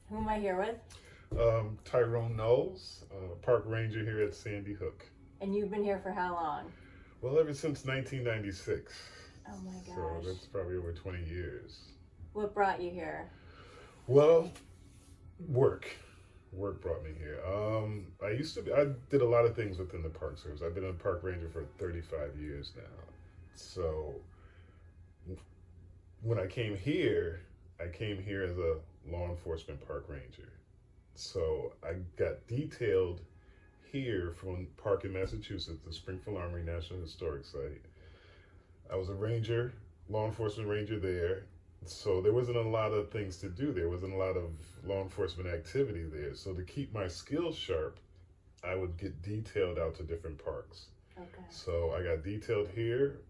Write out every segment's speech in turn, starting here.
Who am I here with? Tyrone Nulls, park ranger here at Sandy Hook. And you've been here for how long? Well, ever since 1996. Oh my gosh. So that's probably over 20 years. What brought you here? Well, work. Work brought me here. I did a lot of things within the Park Service. I've been a park ranger for 35 years now. So when I came here as a law enforcement park ranger. So I got detailed here from Park in Massachusetts, the Springfield Armory National Historic Site. I was a ranger, law enforcement ranger there. So there wasn't a lot of things to do. There wasn't a lot of law enforcement activity there. So to keep my skills sharp, I would get detailed out to different parks. Okay. So I got detailed here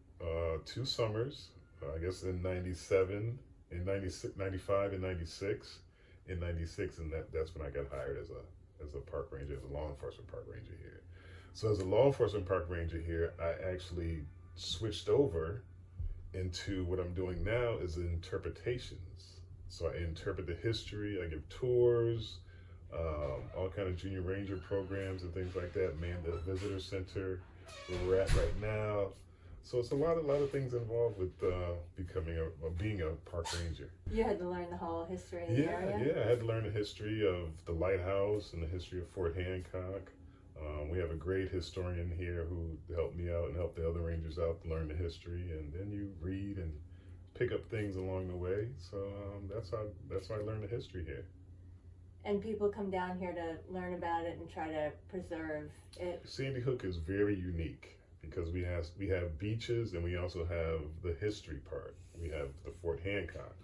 2 summers, I guess in 97, in 96, 95 and 96. In 96, and that's when I got hired as a park ranger, as a law enforcement park ranger here. So as a law enforcement park ranger here, I actually switched over into what I'm doing now is interpretations. So I interpret the history, I give tours, all kind of junior ranger programs and things like that, man the visitor center where we're at right now. So it's a lot of things involved with being a park ranger. You had to learn the whole history of the area? Yeah, I had to learn the history of the lighthouse and the history of Fort Hancock. We have a great historian here who helped me out and helped the other rangers out to learn the history, and then you read and pick up things along the way. So that's how I learned the history here. And people come down here to learn about it and try to preserve it. Sandy Hook is very unique because we have beaches and we also have the history part. We have the Fort Hancock,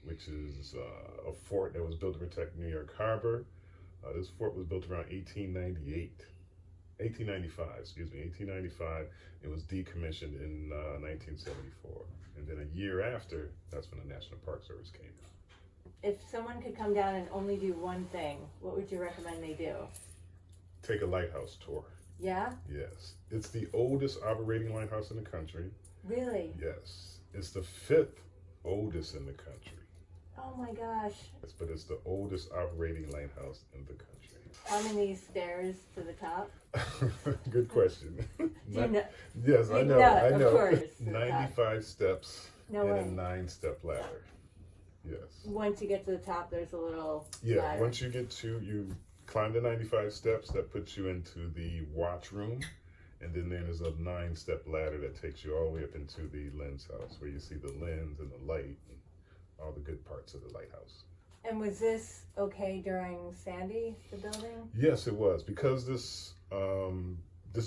which is a fort that was built to protect New York Harbor. This fort was built around 1895. It was decommissioned in 1974. And then a year after, that's when the National Park Service came in. If someone could come down and only do one thing, what would you recommend they do? Take a lighthouse tour. Yeah? Yes. It's the oldest operating lighthouse in the country. Really? Yes. It's the 5th oldest in the country. Oh my gosh. Yes, but it's the oldest operating lighthouse in the country. How many stairs to the top? Good question. Do you know? Yes, I know. Of course. 95 steps No and way. a 9-step ladder. Yes. Once you get to the top, there's a little Yeah, ladder. once you climb the 95 steps, that puts you into the watch room. And then there's a 9-step ladder that takes you all the way up into the lens house where you see the lens and the light and all the good parts of the lighthouse. And was this okay during Sandy, the building? Yes, it was. Because this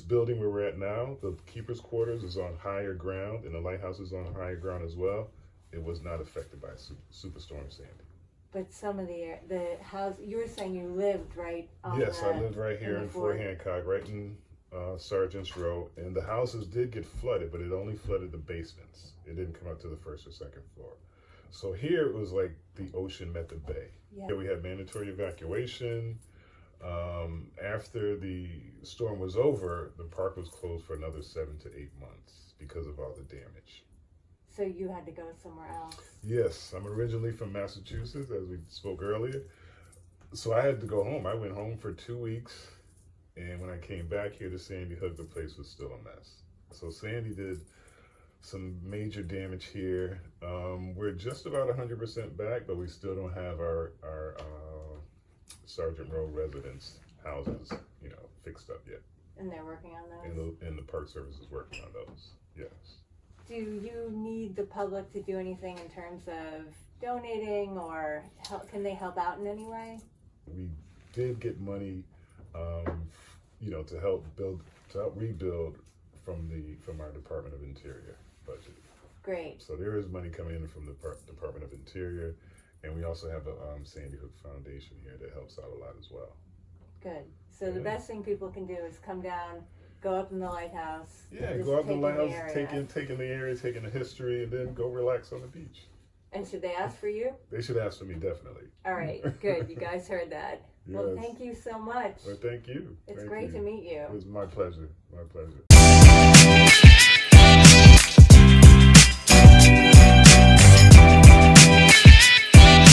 building where we're at now, the keeper's quarters is on higher ground and the lighthouse is on higher ground as well. It was not affected by Superstorm Sandy. But some of the house, you were saying you lived right on Yes, I lived right here in Fort Hancock, right in Sergeant's Row, and the houses did get flooded, but it only flooded the basements. It didn't come up to the 1st or 2nd floor. So here it was like the ocean met the bay. Yeah. Here we had mandatory evacuation. After the storm was over, the park was closed for another 7 to 8 months because of all the damage. So you had to go somewhere else. Yes, I'm originally from Massachusetts, as we spoke earlier. So I had to go home. I went home for 2 weeks. And when I came back here to Sandy Hook, the place was still a mess. So Sandy did some major damage here. We're just about 100% back, but we still don't have our Sergeant Row residence houses, fixed up yet. And they're working on those? And the Park Service is working on those, yes. Do you need the public to do anything in terms of donating or can they help out in any way? We did get money, to help rebuild from our Department of Interior budget. Great. So there is money coming in from the Department of Interior, and we also have a Sandy Hook Foundation here that helps out a lot as well. Good. So the best thing people can do is come down, go up in the lighthouse. Yeah, go up in the lighthouse, taking the area, taking the history, and then go relax on the beach. And should they ask for you? They should ask for me, definitely. All right, good. You guys heard that. Yes. Well, thank you so much. Well, thank you. It's great to meet you. It was my pleasure. My pleasure.